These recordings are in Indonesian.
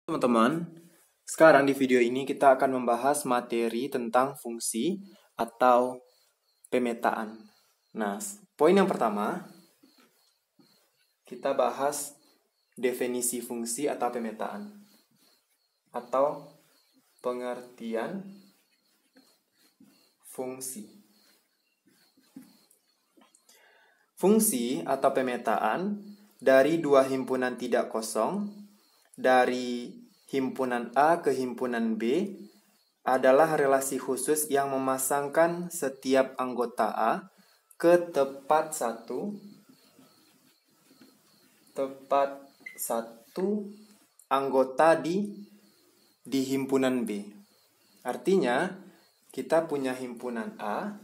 Teman-teman, sekarang di video ini kita akan membahas materi tentang fungsi atau pemetaan. Nah, poin yang pertama, kita bahas definisi fungsi atau pemetaan, atau pengertian fungsi. Fungsi atau pemetaan dari dua himpunan tidak kosong, dari himpunan A ke himpunan B, adalah relasi khusus yang memasangkan setiap anggota A ke tempat satu anggota di himpunan B. Artinya, kita punya himpunan A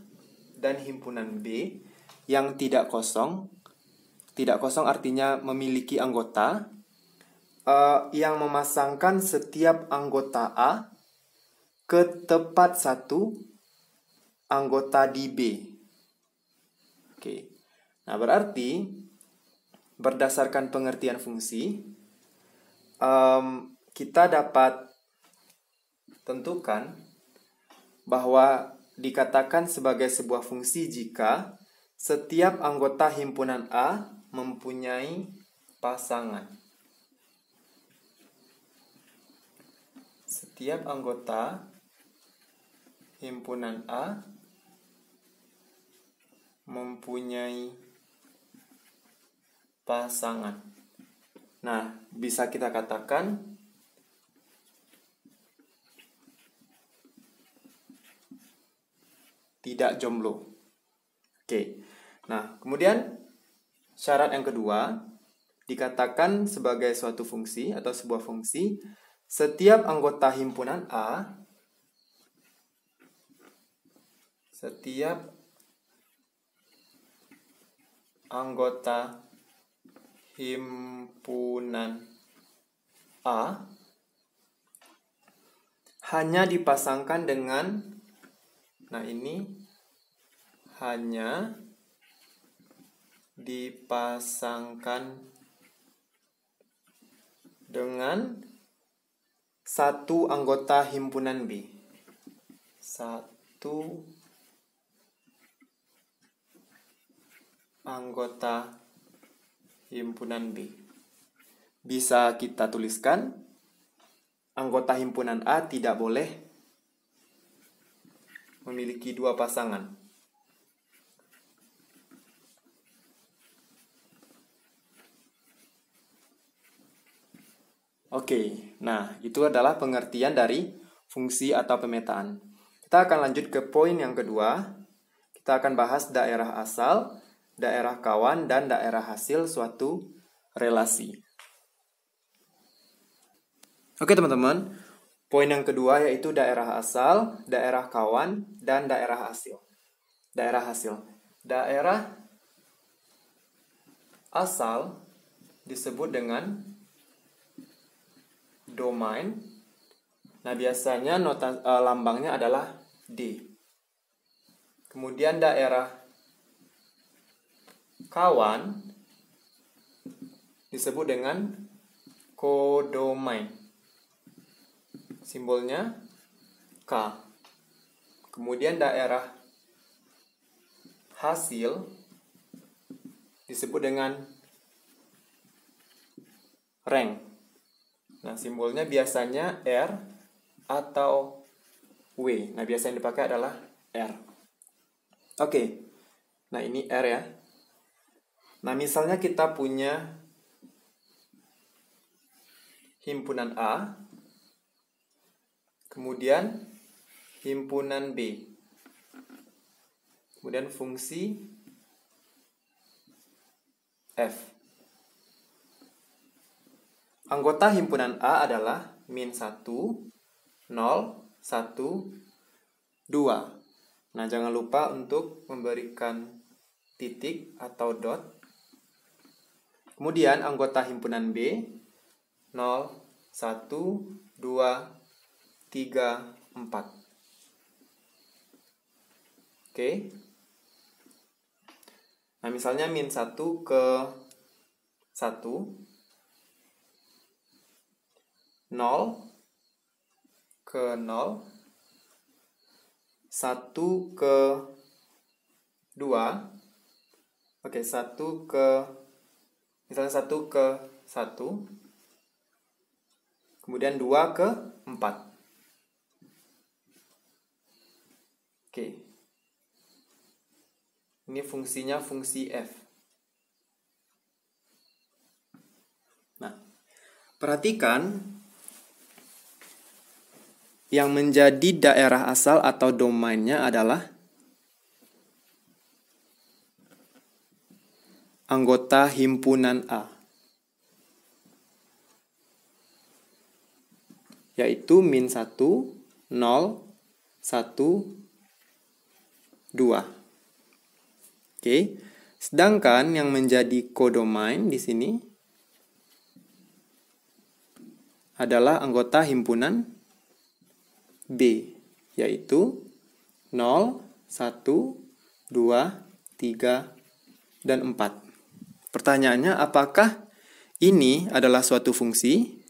dan himpunan B yang tidak kosong. Tidak kosong artinya memiliki anggota yang memasangkan setiap anggota A ke tempat satu anggota di B. Oke. Nah, berarti berdasarkan pengertian fungsi, kita dapat tentukan bahwa dikatakan sebagai sebuah fungsi jika setiap anggota himpunan A mempunyai pasangan. Setiap anggota himpunan A mempunyai pasangan. Nah, bisa kita katakan tidak jomblo. Oke. Nah, kemudian syarat yang kedua dikatakan sebagai suatu fungsi atau sebuah fungsi setiap anggota himpunan A hanya dipasangkan dengan, nah ini hanya dipasangkan dengan satu anggota himpunan B. Satu anggota himpunan B. Bisa kita tuliskan, anggota himpunan A tidak boleh memiliki dua pasangan. Oke, nah itu adalah pengertian dari fungsi atau pemetaan. Kita akan lanjut ke poin yang kedua. Kita akan bahas daerah asal, daerah kawan, dan daerah hasil suatu relasi. Oke teman-teman, poin yang kedua yaitu daerah asal, daerah kawan, dan daerah hasil. Daerah hasil. Daerah asal disebut dengan domain. Nah, biasanya lambangnya adalah D. Kemudian daerah kawan disebut dengan kodomain. Simbolnya K. Kemudian daerah hasil disebut dengan rank. Nah, simbolnya biasanya R atau W. Nah, biasa yang dipakai adalah R. Oke. Nah, ini R ya. Nah, misalnya kita punya himpunan A, kemudian himpunan B. Kemudian fungsi F. Anggota himpunan A adalah min 1, 0, 1, 2. Nah, jangan lupa untuk memberikan titik atau dot. Kemudian anggota himpunan B 0, 1, 2, 3, 4. Oke. Nah, misalnya min 1 ke 1. 0 ke 0, 1 ke 2, oke, 1 ke, misalnya 1 ke 1, kemudian 2 ke 4. Oke, ini fungsinya fungsi f. Nah, perhatikan yang menjadi daerah asal atau domainnya adalah anggota himpunan A, yaitu min 1, 0, 1, 2. Oke. Sedangkan yang menjadi kodomain di sini adalah anggota himpunan B, yaitu 0, 1, 2, 3, dan 4. Pertanyaannya, apakah ini adalah suatu fungsi?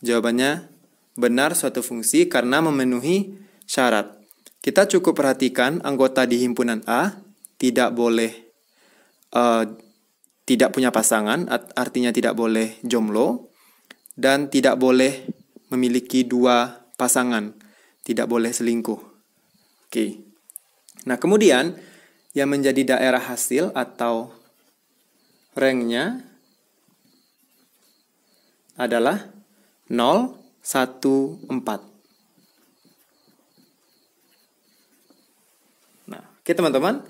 Jawabannya benar, suatu fungsi karena memenuhi syarat. Kita cukup perhatikan anggota di himpunan A tidak boleh tidak punya pasangan, artinya tidak boleh jomblo, dan tidak boleh memiliki 2 pasangan, tidak boleh selingkuh. Oke. Nah, kemudian yang menjadi daerah hasil atau ranknya adalah 0, 1, 4. Nah, oke teman-teman.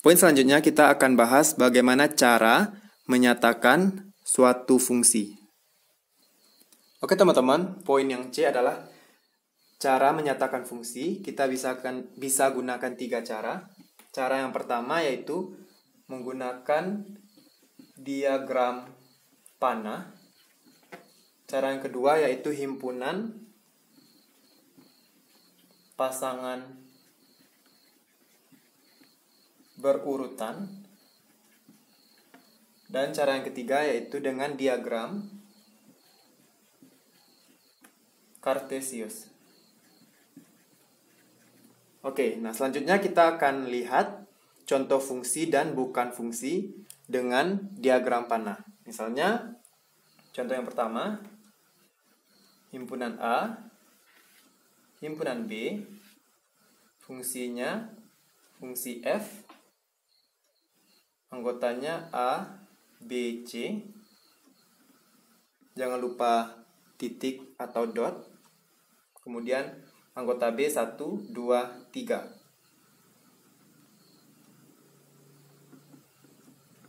Poin selanjutnya kita akan bahas bagaimana cara menyatakan suatu fungsi. Oke teman-teman, poin yang C adalah cara menyatakan fungsi. Kita bisa gunakan 3 cara. Cara yang pertama yaitu menggunakan diagram panah. Cara yang kedua yaitu himpunan pasangan berurutan. Dan cara yang ketiga yaitu dengan diagram Cartesius. Oke, nah selanjutnya kita akan lihat contoh fungsi dan bukan fungsi dengan diagram panah. Misalnya, contoh yang pertama, himpunan A, himpunan B, fungsinya fungsi F, anggotanya A, B, C. Jangan lupa titik atau dot. Kemudian anggota B 1, 2, 3.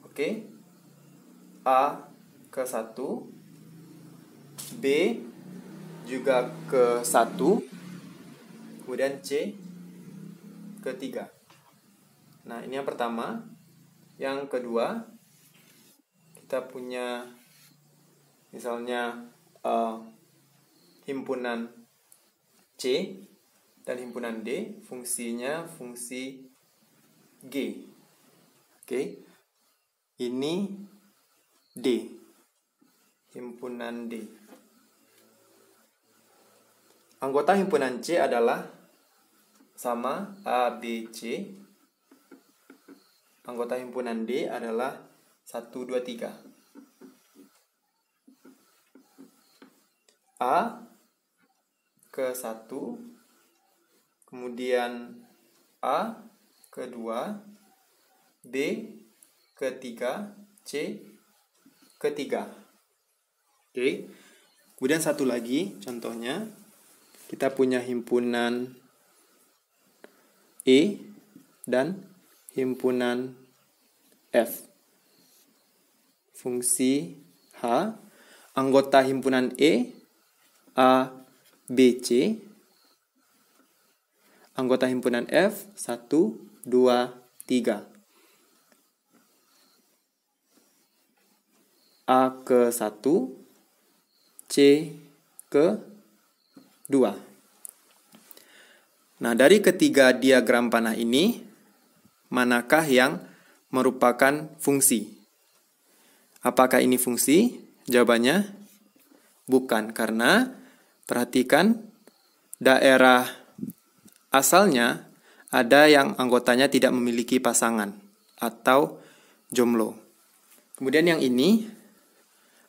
Oke. A ke 1, B juga ke 1, kemudian C ke 3. Nah, ini yang pertama. Yang kedua, kita punya misalnya himpunan C dan himpunan D, fungsinya fungsi G. Oke. Ini D, himpunan D. Anggota himpunan C adalah sama A, B, C. Anggota himpunan D adalah 1, 2, 3. A ke 1, kemudian A ke 2, B ke 3, C ke 3. Oke. Kemudian satu lagi contohnya, kita punya himpunan E dan himpunan F. Fungsi H, anggota himpunan E, A, B, C. Anggota himpunan F, 1, 2, 3. A ke 1, C ke 2. Nah, dari ketiga diagram panah ini, manakah yang merupakan fungsi? Apakah ini fungsi? Jawabannya Bukan, karena perhatikan daerah asalnya ada yang anggotanya tidak memiliki pasangan atau jomblo. Kemudian yang ini,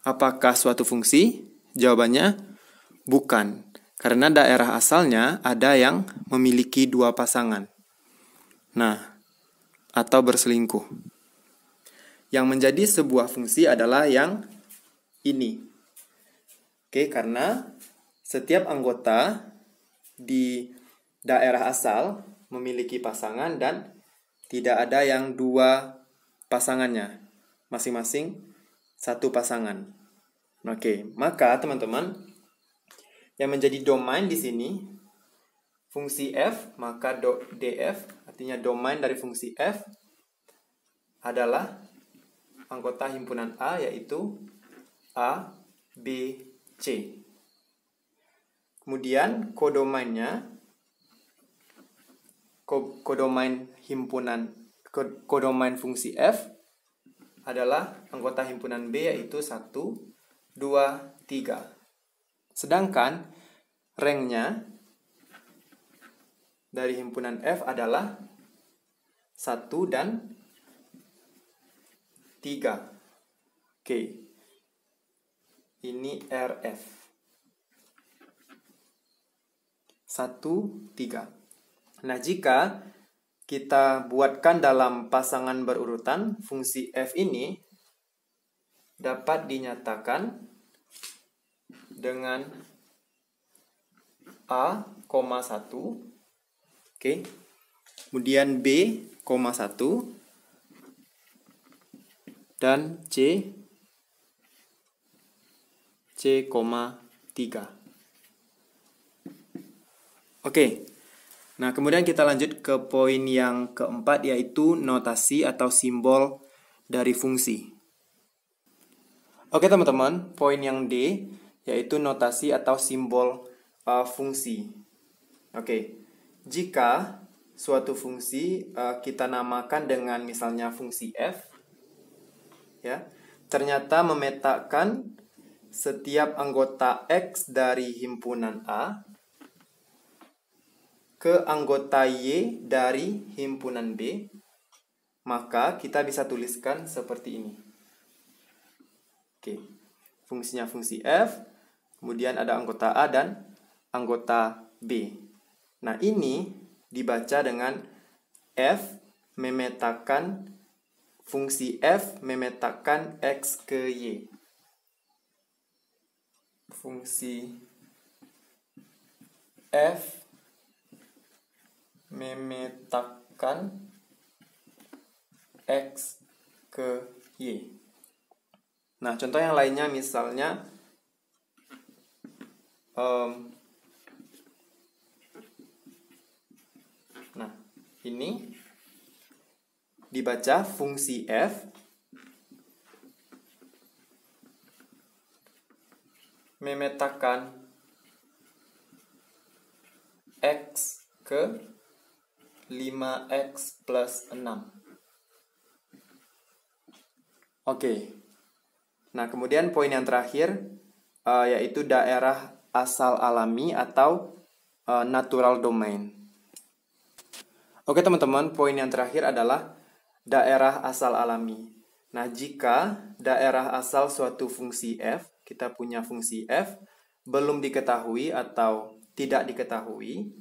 apakah suatu fungsi? Jawabannya bukan, karena daerah asalnya ada yang memiliki dua pasangan. Nah, atau berselingkuh. Yang menjadi sebuah fungsi adalah yang ini. Oke, karena setiap anggota di daerah asal memiliki pasangan dan tidak ada yang dua pasangannya. Masing-masing satu pasangan. Oke, maka teman-teman, yang menjadi domain di sini fungsi f, maka df artinya domain dari fungsi f adalah anggota himpunan A, yaitu A, B, C. Kemudian kodomainnya, kodomain fungsi f adalah anggota himpunan B, yaitu 1, 2, 3. Sedangkan ranknya dari himpunan F adalah 1 dan 3. Oke. Ini RF. 1, 3. Nah, jika kita buatkan dalam pasangan berurutan, fungsi F ini dapat dinyatakan dengan A, 1, oke. Kemudian B, 1, dan C, 3. Oke. Nah, kemudian kita lanjut ke poin yang keempat, yaitu notasi atau simbol dari fungsi. Oke teman-teman, poin yang D, yaitu notasi atau simbol fungsi. Oke, jika suatu fungsi kita namakan dengan misalnya fungsi f, ya, ternyata memetakan setiap anggota X dari himpunan A ke anggota Y dari himpunan B, maka kita bisa tuliskan seperti ini. Oke, fungsinya fungsi f, kemudian ada anggota A dan anggota B. Nah, ini dibaca dengan f memetakan fungsi f memetakan X ke Y. Fungsi f memetakan X ke Y. Nah, contoh yang lainnya misalnya nah, ini dibaca fungsi f memetakan X ke 5X plus 6. Oke. Nah, kemudian poin yang terakhir yaitu daerah asal alami atau natural domain. Oke teman-teman, poin yang terakhir adalah daerah asal alami. Nah, jika daerah asal suatu fungsi f, kita punya fungsi f, belum diketahui atau tidak diketahui,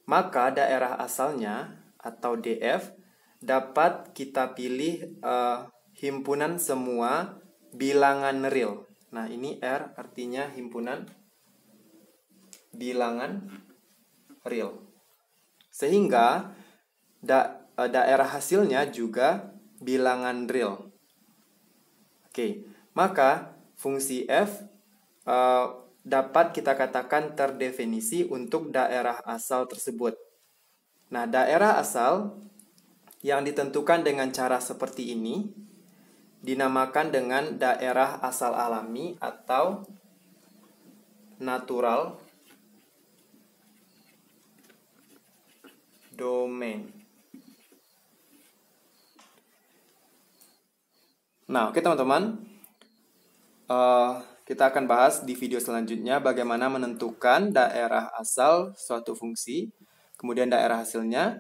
maka daerah asalnya atau df dapat kita pilih himpunan semua bilangan real. Nah, ini R artinya himpunan bilangan real. Sehingga daerah hasilnya juga bilangan real. Oke, maka fungsi f dapat kita katakan terdefinisi untuk daerah asal tersebut. Nah, daerah asal yang ditentukan dengan cara seperti ini dinamakan dengan daerah asal alami atau natural domain. Nah, oke teman-teman, Kita akan bahas di video selanjutnya bagaimana menentukan daerah asal suatu fungsi, kemudian daerah hasilnya.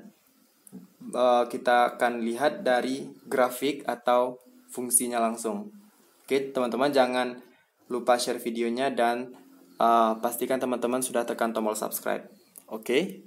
Kita akan lihat dari grafik atau fungsinya langsung. Oke, teman-teman jangan lupa share videonya dan pastikan teman-teman sudah tekan tombol subscribe. Oke.